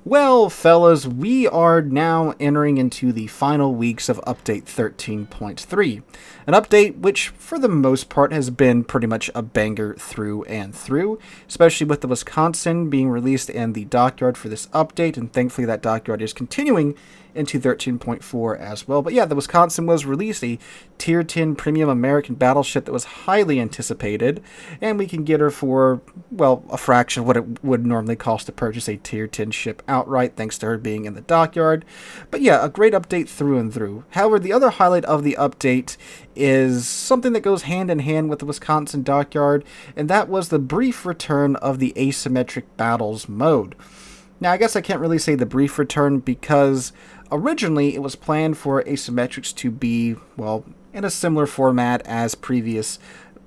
Well, fellas, we are now entering into the final weeks of Update 13.3. An update which, for the most part, has been pretty much a banger through and through, especially with the Wisconsin being released and the dockyard for this update, and thankfully that dockyard is continuing into 13.4 as well. But yeah, the Wisconsin was released, a Tier 10 premium American battleship that was highly anticipated, and we can get her for, well, a fraction of what it would normally cost to purchase a Tier 10 ship outright, thanks to her being in the dockyard. But yeah, a great update through and through. However, the other highlight of the update is something that goes hand in hand with the Wisconsin dockyard, and that was the brief return of the Asymmetric Battles mode. Now, I guess I can't really say the brief return because originally it was planned for Asymmetrics to be, well, in a similar format as previous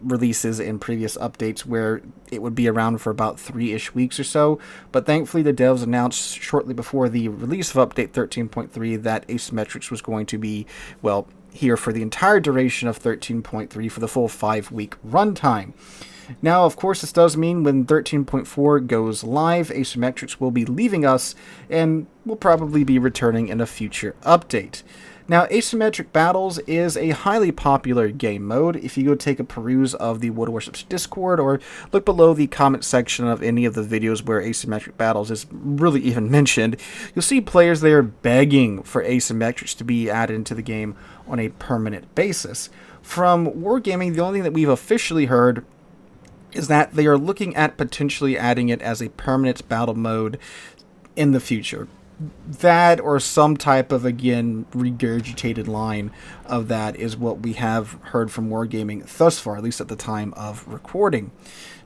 releases and previous updates, where it would be around for about 3-ish weeks or so. But thankfully, the devs announced shortly before the release of Update 13.3 that Asymmetrics was going to be, well, here for the entire duration of 13.3 for the full 5-week runtime. Now, of course, this does mean when 13.4 goes live, Asymmetrics will be leaving us and will probably be returning in a future update. Now, Asymmetric Battles is a highly popular game mode. If you go take a peruse of the Warships Discord or look below the comment section of any of the videos where Asymmetric Battles is really even mentioned, you'll see players there begging for Asymmetrics to be added into the game on a permanent basis. From Wargaming, the only thing that we've officially heard is that they are looking at potentially adding it as a permanent battle mode in the future. That or some type of, again, regurgitated line of that is what we have heard from Wargaming thus far, at least at the time of recording.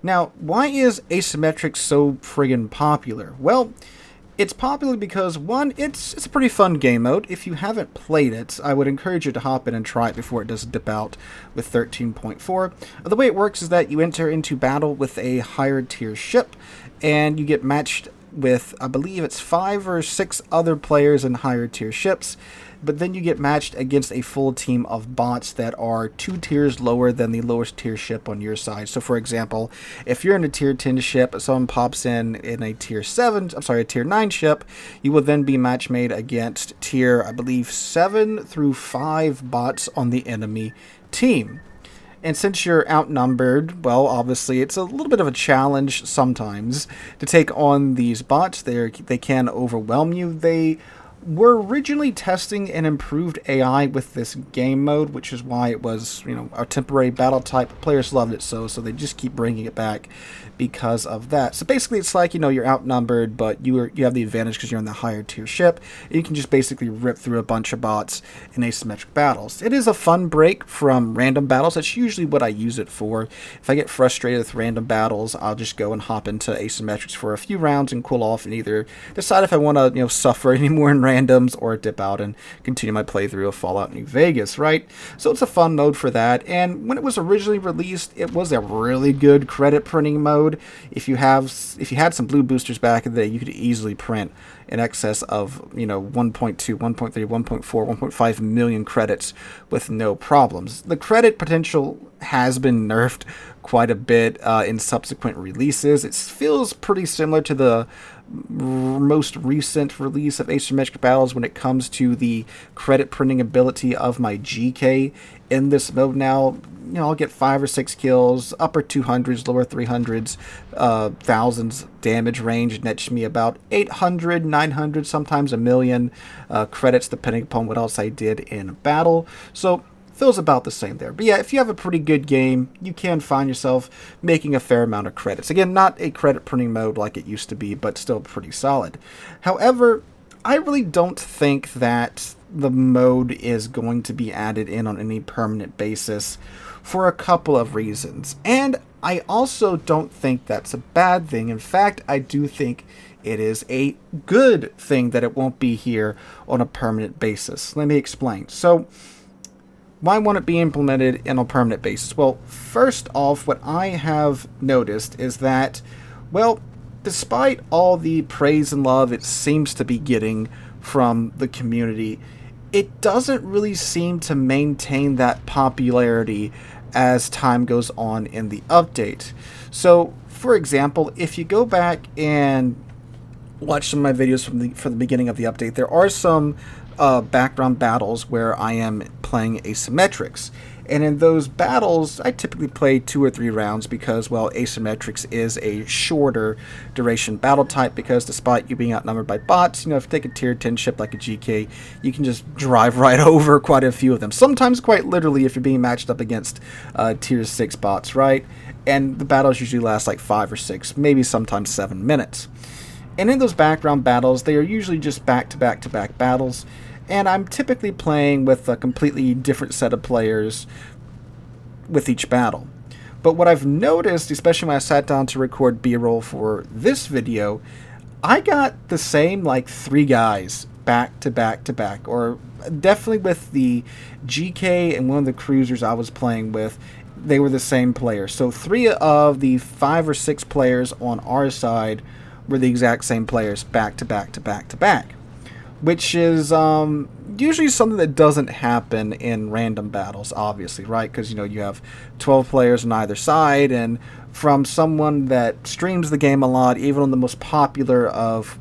Now, why is Asymmetric so friggin' popular? Well, it's popular because, one, it's a pretty fun game mode. If you haven't played it, I would encourage you to hop in and try it before it does dip out with 13.4. The way it works is that you enter into battle with a higher tier ship, and you get matched with, I believe it's 5 or 6 other players in higher tier ships, but then you get matched against a full team of bots that are 2 tiers lower than the lowest tier ship on your side. So for example, if you're in a tier 10 ship, someone pops in a a tier 9 ship, you will then be match made against tier, I believe, 7 through 5 bots on the enemy team. And since you're outnumbered, well, obviously it's a little bit of a challenge sometimes to take on these bots. They can overwhelm you. They were originally testing an improved AI with this game mode, which is why it was, a temporary battle type. Players loved it so they just keep bringing it back because of that. So basically it's like, you're outnumbered, but you have the advantage because you're in the higher tier ship. And you can just basically rip through a bunch of bots in asymmetric battles. It is a fun break from random battles. That's usually what I use it for. If I get frustrated with random battles, I'll just go and hop into asymmetrics for a few rounds and cool off and either decide if I want to, suffer anymore in randoms or dip out and continue my playthrough of Fallout New Vegas, right? So it's a fun mode for that. And when it was originally released, it was a really good credit printing mode. If you had some blue boosters back in the day, you could easily print in excess of 1.2, 1.3, 1.4, 1.5 million credits with no problems. The credit potential has been nerfed quite a bit in subsequent releases. It feels pretty similar to the most recent release of Asymmetric Battles when it comes to the credit printing ability of my GK in this mode. Now, I'll get 5 or 6 kills, upper 200s, lower 300s, thousands damage range, nets me about 800, 900, sometimes a million credits, depending upon what else I did in battle. So feels about the same there. But yeah, if you have a pretty good game, you can find yourself making a fair amount of credits. Again, not a credit printing mode like it used to be, but still pretty solid. However, I really don't think that the mode is going to be added in on any permanent basis for a couple of reasons. And I also don't think that's a bad thing. In fact, I do think it is a good thing that it won't be here on a permanent basis. Let me explain. So, why won't it be implemented on a permanent basis? Well, first off, what I have noticed is that, well, despite all the praise and love it seems to be getting from the community, it doesn't really seem to maintain that popularity as time goes on in the update. So, for example, if you go back and watched some of my videos from the beginning of the update, there are some background battles where I am playing asymmetrics. And in those battles, I typically play 2 or 3 rounds because, well, asymmetrics is a shorter duration battle type because despite you being outnumbered by bots, if you take a tier 10 ship like a GK, you can just drive right over quite a few of them. Sometimes quite literally if you're being matched up against tier 6 bots, right? And the battles usually last like 5 or 6, maybe sometimes 7 minutes. And in those background battles, they are usually just back-to-back-to-back battles, and I'm typically playing with a completely different set of players with each battle. But what I've noticed, especially when I sat down to record B-roll for this video, I got the same like 3 guys back to back, or definitely with the GK and one of the cruisers I was playing with, they were the same player. So 3 of the 5 or 6 players on our side were the exact same players back to back, which is usually something that doesn't happen in random battles, obviously, right? Because you have 12 players on either side, and from someone that streams the game a lot, even on the most popular of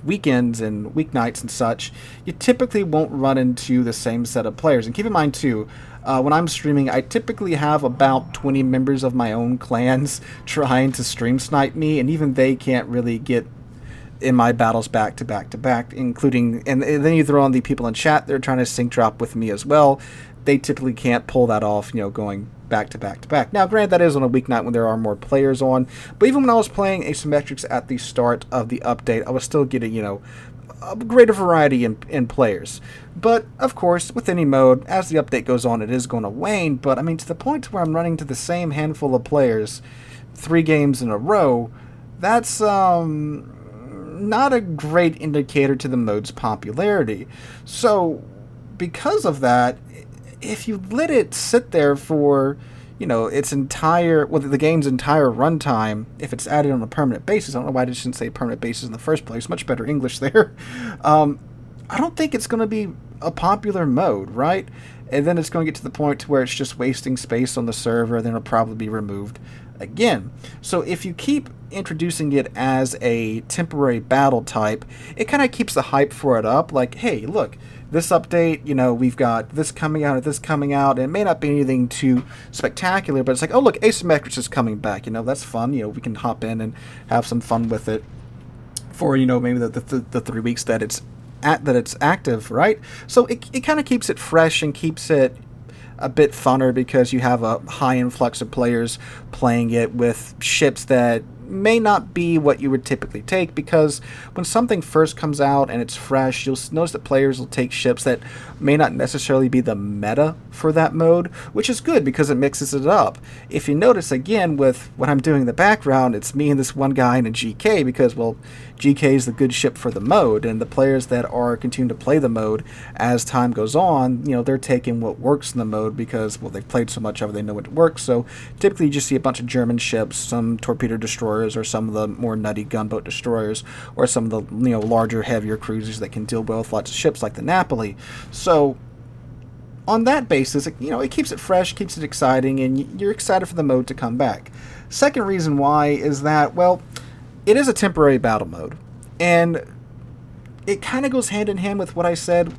weekends and weeknights and such, you typically won't run into the same set of players. And keep in mind too, when I'm streaming, I typically have about 20 members of my own clans trying to stream snipe me, and even they can't really get in my battles back to back, including, and then you throw on the people in chat, they're trying to sync drop with me as well. They typically can't pull that off, going back to back. Now, granted, that is on a weeknight when there are more players on, but even when I was playing asymmetrics at the start of the update, I was still getting, a greater variety in players. But, of course, with any mode, as the update goes on, it is going to wane, but, I mean, to the point where I'm running to the same handful of players 3 games in a row, that's, not a great indicator to the mode's popularity. So, because of that, if you let it sit there for, its entire, the game's entire runtime, if it's added on a permanent basis, I don't know why I shouldn't say permanent basis in the first place, much better English there, I don't think it's going to be a popular mode, right? And then it's going to get to the point where it's just wasting space on the server, then it'll probably be removed again. So if you keep introducing it as a temporary battle type, it kind of keeps the hype for it up. Like, hey, look, this update, we've got this coming out and this coming out, and it may not be anything too spectacular, but it's like, oh, look, Asymmetrics is coming back, that's fun, we can hop in and have some fun with it for, maybe the 3 weeks that it's active, right? So it kind of keeps it fresh and keeps it a bit funner because you have a high influx of players playing it with ships that may not be what you would typically take, because when something first comes out and it's fresh, you'll notice that players will take ships that may not necessarily be the meta for that mode, which is good because it mixes it up. If you notice, again, with what I'm doing in the background, it's me and this one guy in a GK because, well, GK is the good ship for the mode, and the players that are continuing to play the mode as time goes on, they're taking what works in the mode because, well, they've played so much of it, they know what works. So typically you just see a bunch of German ships, some torpedo destroyers, or some of the more nutty gunboat destroyers, or some of the larger, heavier cruisers that can deal well with lots of ships like the Napoli. So on that basis, it keeps it fresh, keeps it exciting, and you're excited for the mode to come back. Second reason why is that, well, it is a temporary battle mode, and it kind of goes hand in hand with what I said,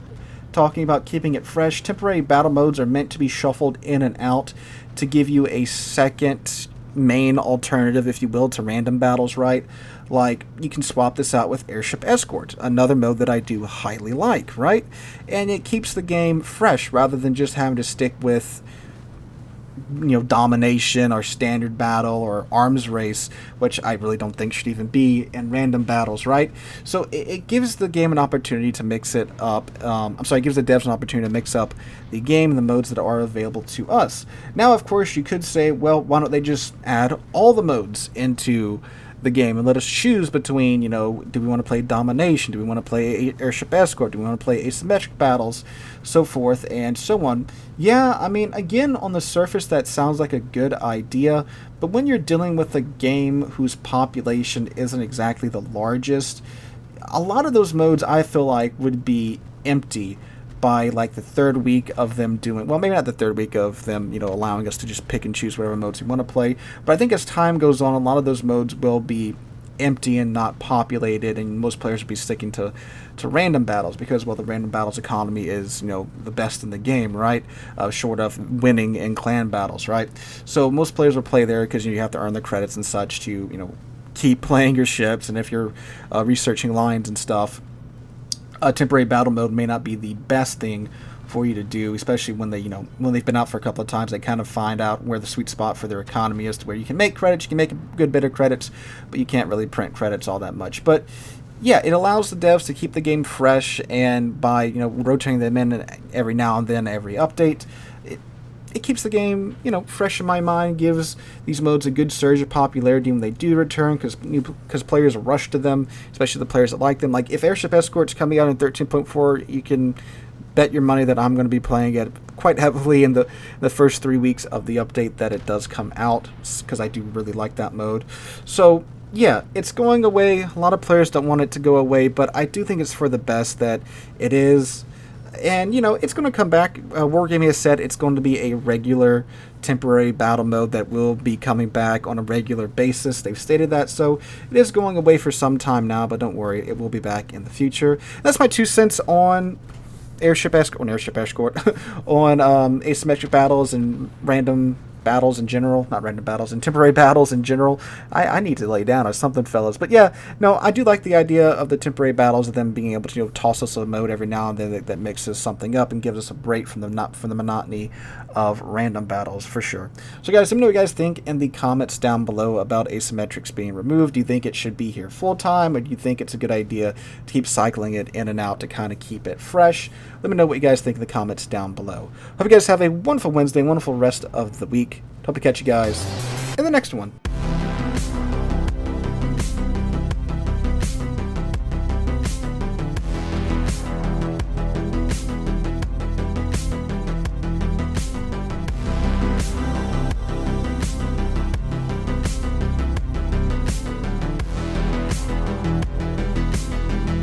talking about keeping it fresh. Temporary battle modes are meant to be shuffled in and out to give you a second main alternative, if you will, to random battles, right? Like, you can swap this out with Airship Escort, another mode that I do highly like, right? And it keeps the game fresh rather than just having to stick with domination or standard battle or arms race, which I really don't think should even be in random battles, right? So it gives the game an opportunity to mix it up. It gives the devs an opportunity to mix up the game and the modes that are available to us. Now, of course, you could say, well, why don't they just add all the modes into the game and let us choose between, do we want to play domination, do we want to play airship escort, do we want to play asymmetric battles, so forth and so on. Yeah, I mean, again, on the surface that sounds like a good idea, but when you're dealing with a game whose population isn't exactly the largest, a lot of those modes I feel like would be empty by like the 3rd week of them doing, well, maybe not the 3rd week of them, allowing us to just pick and choose whatever modes we want to play. But I think as time goes on, a lot of those modes will be empty and not populated, and most players would be sticking to random battles because, well, the random battles economy is, you know, the best in the game, right? Short of winning in clan battles, right? So most players will play there because you have to earn the credits and such to, you know, keep playing your ships. And if you're researching lines and stuff, temporary battle mode may not be the best thing for you to do, especially when when they've been out for a couple of times. They kind of find out where the sweet spot for their economy is, to where you can make credits, you can make a good bit of credits, but you can't really print credits all that much. But yeah, it allows the devs to keep the game fresh, and by, you know, rotating them in every now and then, every update, it keeps the game, you know, fresh in my mind, gives these modes a good surge of popularity when they do return, because players rush to them, especially the players that like them. Like, if Airship Escort's coming out in 13.4, you can bet your money that I'm going to be playing it quite heavily in the first 3 weeks of the update that it does come out, because I do really like that mode. So yeah, it's going away. A lot of players don't want it to go away, but I do think it's for the best that it is. And, you know, it's going to come back. Wargaming has said it's going to be a regular temporary battle mode that will be coming back on a regular basis. They've stated that, so it is going away for some time now, but don't worry, it will be back in the future. That's my 2 cents on Airship Escort, on asymmetric battles and random battles in general, not random battles, and temporary battles in general. I need to lay down or something, fellas. But yeah, no, I do like the idea of the temporary battles, of them being able to, you know, toss us a mode every now and then that mixes something up and gives us a break from the monotony of random battles, for sure. So guys, let me know what you guys think in the comments down below about asymmetrics being removed. Do you think it should be here full time, or do you think it's a good idea to keep cycling it in and out to kind of keep it fresh? Let me know what you guys think in the comments down below. Hope you guys have a wonderful Wednesday, wonderful rest of the week. Hope to catch you guys in the next one.